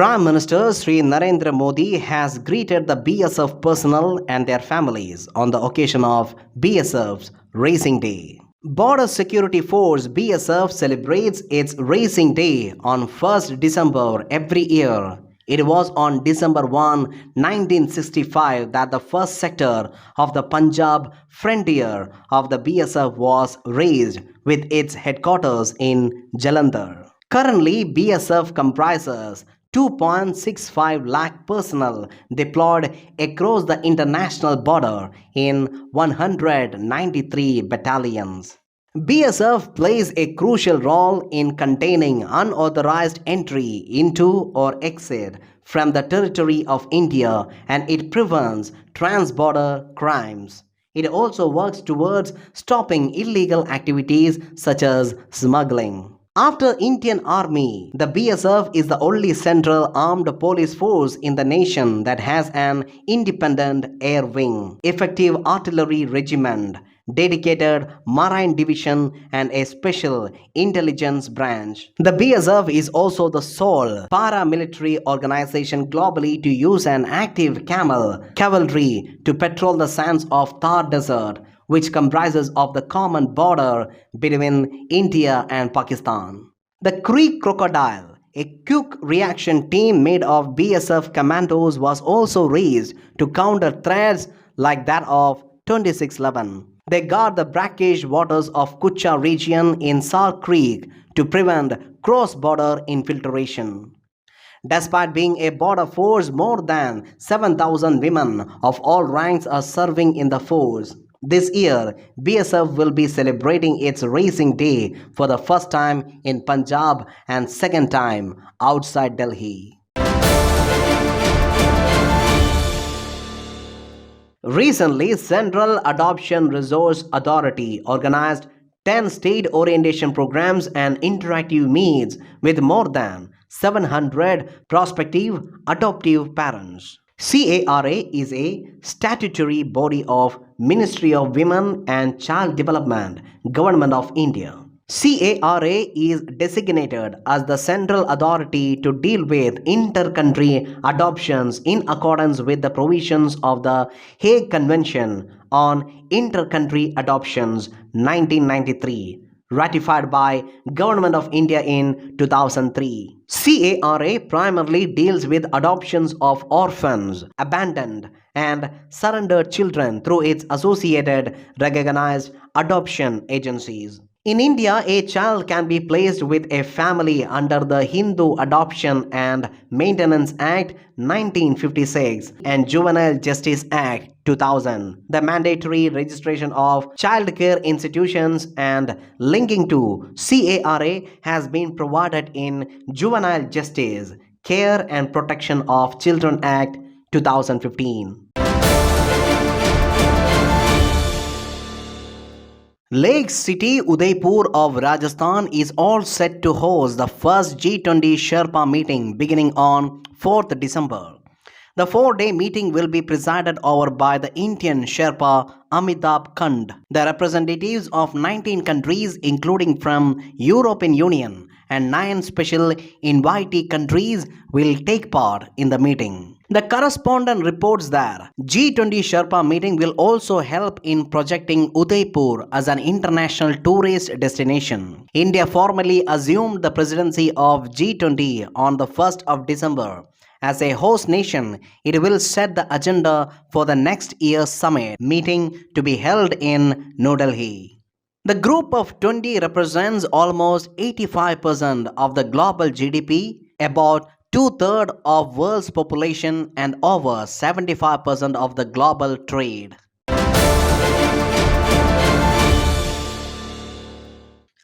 Prime Minister Sri Narendra Modi has greeted the BSF personnel and their families on the occasion of BSF's Racing Day. Border Security Force BSF celebrates its Racing Day on 1st December every year. It was on December 1, 1965 that the first sector of the Punjab frontier of the BSF was raised with its headquarters in Jalandhar. Currently, BSF comprises 2.65 lakh personnel deployed across the international border in 193 battalions. BSF plays a crucial role in containing unauthorized entry into or exit from the territory of India, and it prevents trans-border crimes. It also works towards stopping illegal activities such as smuggling. After Indian Army, the BSF is the only central armed police force in the nation that has an independent air wing, effective artillery regiment, dedicated marine division, and a special intelligence branch. The BSF is also the sole paramilitary organization globally to use an active camel cavalry to patrol the sands of Thar Desert, which comprises of the common border between India and Pakistan. The Creek Crocodile, a quick reaction team made of BSF commandos, was also raised to counter threats like that of 2611. They guard the brackish waters of Kucha region in Sal Creek to prevent cross-border infiltration. Despite being a border force, more than 7,000 women of all ranks are serving in the force. This year, BSF will be celebrating its Racing Day for the first time in Punjab and second time outside Delhi. Recently, Central Adoption Resource Authority organized 10 state orientation programs and interactive meets with more than 700 prospective adoptive parents. CARA is a statutory body of Ministry of Women and Child Development, Government of India. CARA is designated as the central authority to deal with inter-country adoptions in accordance with the provisions of the Hague Convention on Inter-Country Adoptions 1993, ratified by Government of India in 2003. CARA primarily deals with adoptions of orphans, abandoned and surrendered children through its associated recognized adoption agencies. In India, a child can be placed with a family under the Hindu Adoption and Maintenance Act 1956 and Juvenile Justice Act 2000. The mandatory registration of childcare institutions and linking to CARA has been provided in Juvenile Justice, Care and Protection of Children Act 2015. Lake City Udaipur of Rajasthan is all set to host the first G20 Sherpa meeting beginning on 4th December. The 4-day meeting will be presided over by the Indian Sherpa Amitabh Kand. The representatives of 19 countries including from European Union and 9 special invitee countries will take part in the meeting. The correspondent reports that G20 Sherpa meeting will also help in projecting Udaipur as an international tourist destination. India formally assumed the presidency of G20 on the 1st of December. As a host nation, it will set the agenda for the next year's summit meeting to be held in New Delhi. The group of 20 represents almost 85% of the global GDP, about 2/3 of world's population and over 75% of the global trade.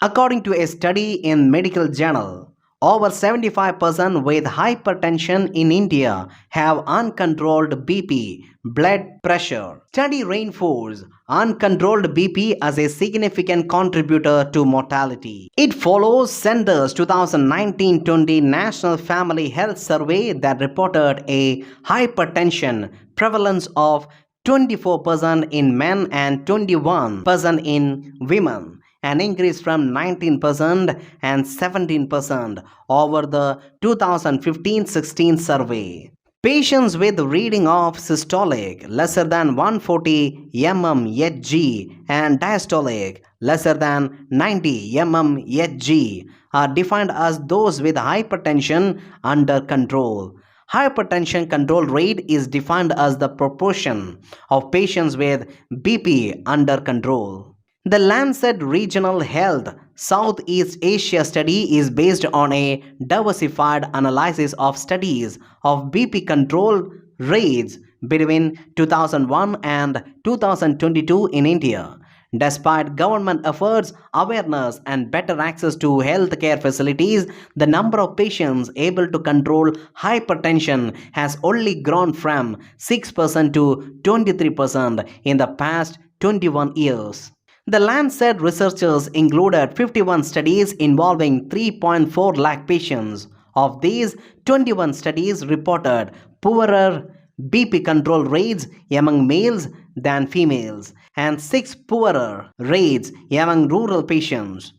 According to a study in Medical Journal, over 75% with hypertension in India have uncontrolled BP, blood pressure. Study reinforces uncontrolled BP as a significant contributor to mortality. It follows Center's 2019-20 National Family Health Survey that reported a hypertension prevalence of 24% in men and 21% in women, an increase from 19% and 17% over the 2015-16 survey. Patients with reading of systolic lesser than 140 mmHg and diastolic lesser than 90 mmHg are defined as those with hypertension under control. Hypertension control rate is defined as the proportion of patients with BP under control. The Lancet Regional Health Southeast Asia study is based on a diversified analysis of studies of BP control rates between 2001 and 2022 in India. Despite government efforts, awareness, and better access to healthcare facilities, the number of patients able to control hypertension has only grown from 6% to 23% in the past 21 years. The Lancet researchers included 51 studies involving 3.4 lakh patients. Of these, 21 studies reported poorer BP control rates among males than females, and 6 poorer rates among rural patients.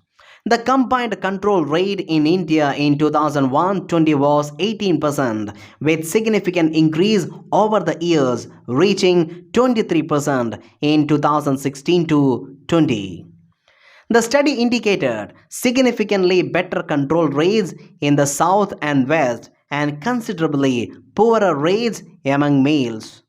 The combined control rate in India in 2001-20 was 18%, with significant increase over the years, reaching 23% in 2016-20. The study indicated significantly better control rates in the south and west and considerably poorer rates among males.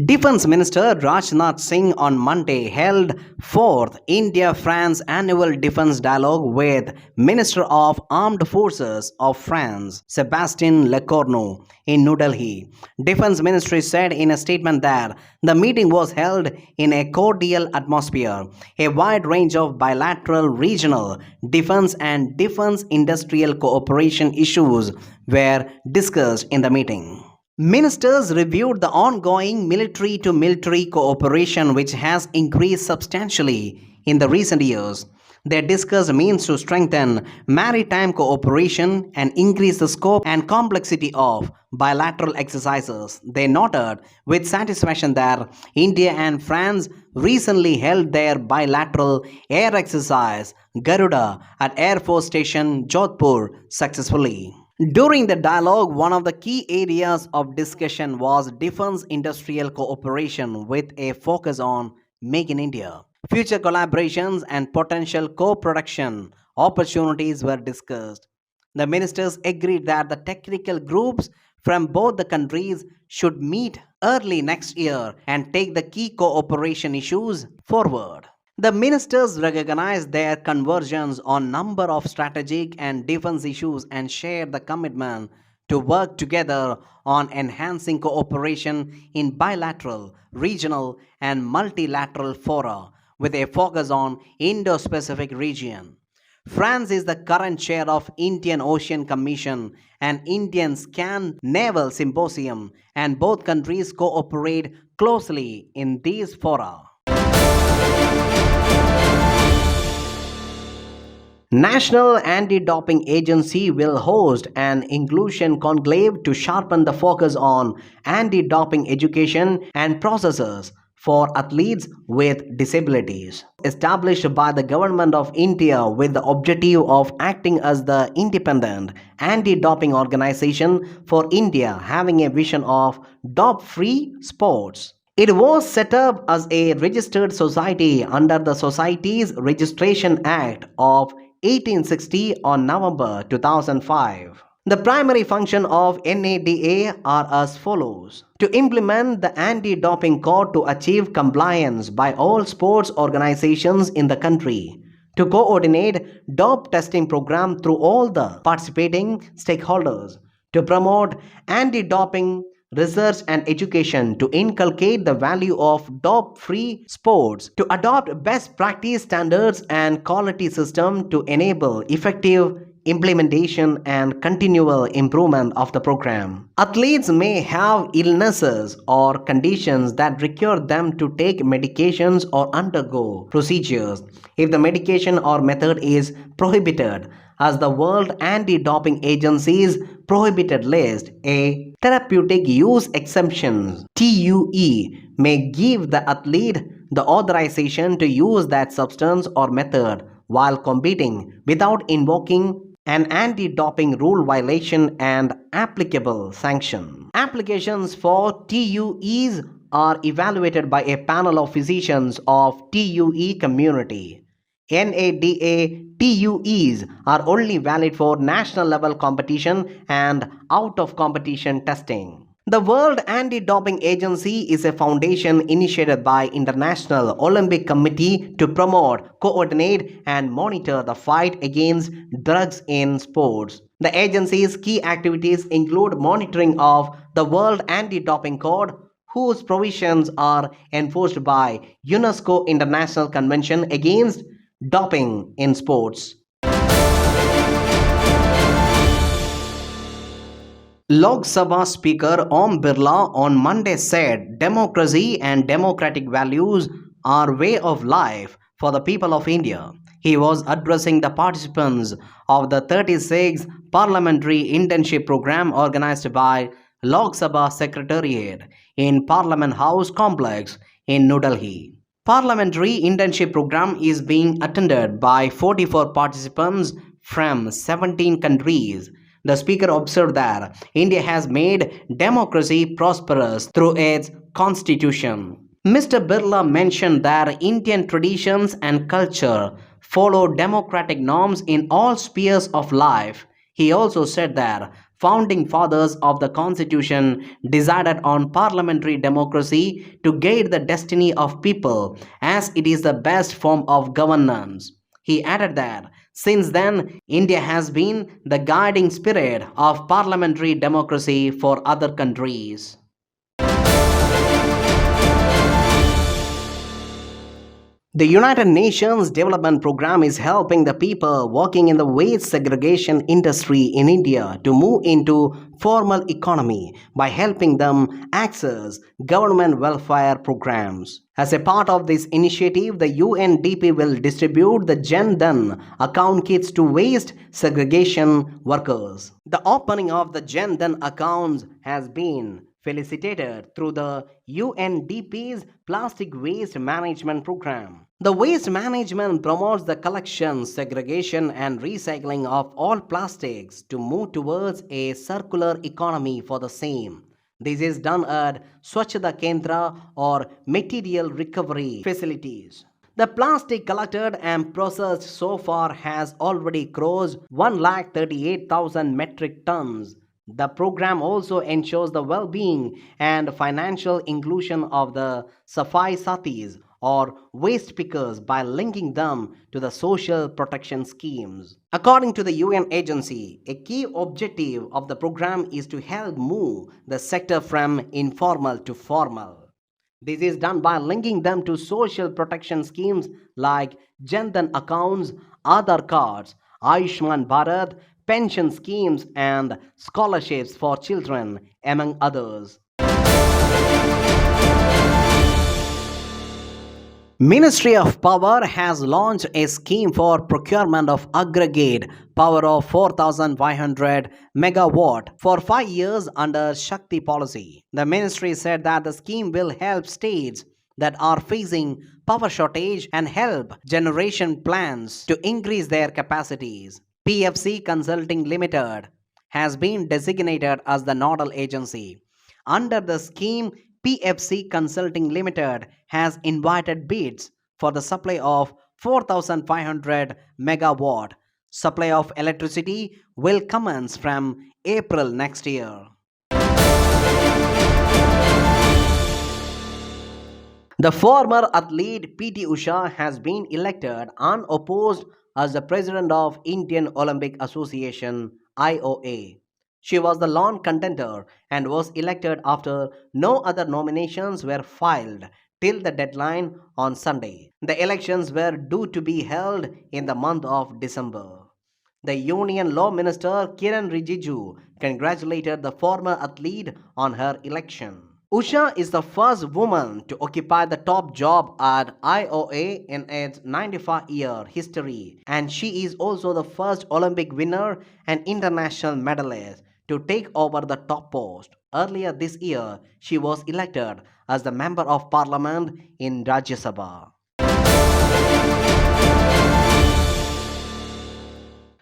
Defense Minister Rajnath Singh on Monday held 4th India-France Annual Defense Dialogue with Minister of Armed Forces of France, Sébastien Lecornu, in New Delhi. Defense Ministry said in a statement that the meeting was held in a cordial atmosphere. A wide range of bilateral, regional, defense and defense industrial cooperation issues were discussed in the meeting. Ministers reviewed the ongoing military-to-military cooperation, which has increased substantially in the recent years. They discussed means to strengthen maritime cooperation and increase the scope and complexity of bilateral exercises. They noted with satisfaction that India and France recently held their bilateral air exercise Garuda at Air Force Station Jodhpur successfully. During the dialogue, one of the key areas of discussion was defense industrial cooperation with a focus on Make in India. Future collaborations and potential co-production opportunities were discussed. The ministers agreed that the technical groups from both the countries should meet early next year and take the key cooperation issues forward. The ministers recognized their convergence on number of strategic and defense issues and shared the commitment to work together on enhancing cooperation in bilateral, regional, and multilateral fora with a focus on Indo-Pacific region. France is the current chair of Indian Ocean Commission and Indian SCAN Naval Symposium, and both countries cooperate closely in these fora. National Anti-Doping Agency will host an inclusion conclave to sharpen the focus on anti-doping education and processes for athletes with disabilities. Established by the Government of India with the objective of acting as the independent anti-doping organization for India, having a vision of dope-free sports. It was set up as a registered society under the Societies Registration Act of 1860 on November 2005. The primary function of NADA are as follows: to implement the anti-doping code to achieve compliance by all sports organizations in the country, to coordinate dope testing program through all the participating stakeholders, to promote anti-doping research and education, to inculcate the value of dope-free sports, to adopt best practice standards and quality system to enable effective implementation and continual improvement of the program. Athletes may have illnesses or conditions that require them to take medications or undergo procedures. If the medication or method is prohibited, as the World Anti-Doping Agency's prohibited list, a therapeutic use exemption (TUE) may give the athlete the authorization to use that substance or method while competing without invoking an anti-doping rule violation and applicable sanction. Applications for TUEs are evaluated by a panel of physicians of TUE community. NADA TUEs are only valid for national level competition and out of competition testing. The World Anti-Doping Agency is a foundation initiated by International Olympic Committee to promote, coordinate and monitor the fight against drugs in sports. The agency's key activities include monitoring of the World Anti-Doping Code, whose provisions are enforced by UNESCO International Convention Against Doping in Sports. Lok Sabha Speaker Om Birla on Monday said democracy and democratic values are way of life for the people of India. He was addressing the participants of the 36th Parliamentary Internship Program organized by Lok Sabha Secretariat in Parliament House Complex in New Delhi. Parliamentary Internship Program is being attended by 44 participants from 17 countries. The speaker observed that India has made democracy prosperous through its constitution. Mr. Birla mentioned that Indian traditions and culture follow democratic norms in all spheres of life. He also said that founding fathers of the constitution decided on parliamentary democracy to guide the destiny of people as it is the best form of governance. He added that since then, India has been the guiding spirit of parliamentary democracy for other countries. The United Nations Development Programme is helping the people working in the waste segregation industry in India to move into formal economy by helping them access government welfare programs. As a part of this initiative, the UNDP will distribute the Jan Dhan account kits to waste segregation workers. The opening of the Jan Dhan accounts has been felicitated through the UNDP's Plastic Waste Management Program. The waste management promotes the collection, segregation and recycling of all plastics to move towards a circular economy for the same. This is done at Swachhata Kendra or material recovery facilities. The plastic collected and processed so far has already crossed 138,000 metric tons. The program also ensures the well-being and financial inclusion of the Safai Sathis or waste pickers by linking them to the social protection schemes. According to the UN agency, a key objective of the program is to help move the sector from informal to formal. This is done by linking them to social protection schemes like Jan Dhan accounts, Aadhaar cards, Ayushman Bharat, pension schemes and scholarships for children, among others. Ministry of Power has launched a scheme for procurement of aggregate power of 4,500 megawatt for 5 years under Shakti Policy. The ministry said that the scheme will help states that are facing power shortage and help generation plans to increase their capacities. PFC Consulting Limited has been designated as the nodal agency. Under the scheme, PFC Consulting Limited has invited bids for the supply of 4,500 megawatt. Supply of electricity will commence from April next year. The former athlete PT Usha has been elected unopposed as the president of Indian Olympic Association IOA. She was the lone contender and was elected after no other nominations were filed till the deadline on Sunday. The elections were due to be held in the month of December. The Union Law Minister Kiran Rijiju congratulated the former athlete on her election. Usha is the first woman to occupy the top job at IOA in its 95-year history, and she is also the first Olympic winner and international medalist to take over the top post. Earlier this year, she was elected as the Member of Parliament in Rajya Sabha.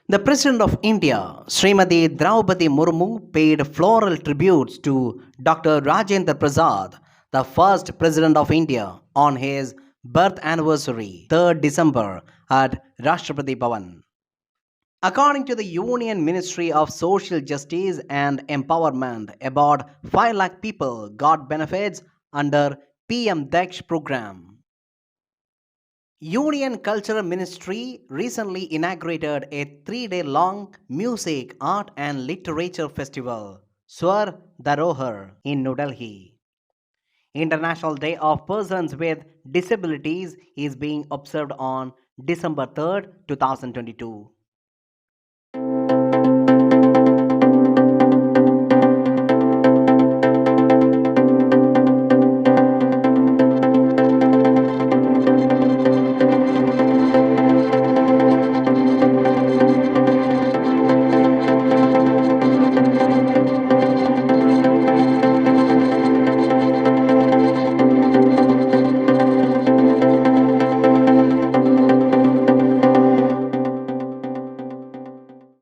The President of India, Srimati Draupadi Murmu, paid floral tributes to Dr. Rajendra Prasad, the first President of India, on his birth anniversary, 3rd December, at Rashtrapati Bhavan. According to the Union Ministry of Social Justice and Empowerment, about 5 lakh people got benefits under PM Daksh program. Union Culture Ministry recently inaugurated a 3-day long music, art and literature festival, Swar Dharohar, in New Delhi. International Day of Persons with Disabilities is being observed on December 3rd, 2022.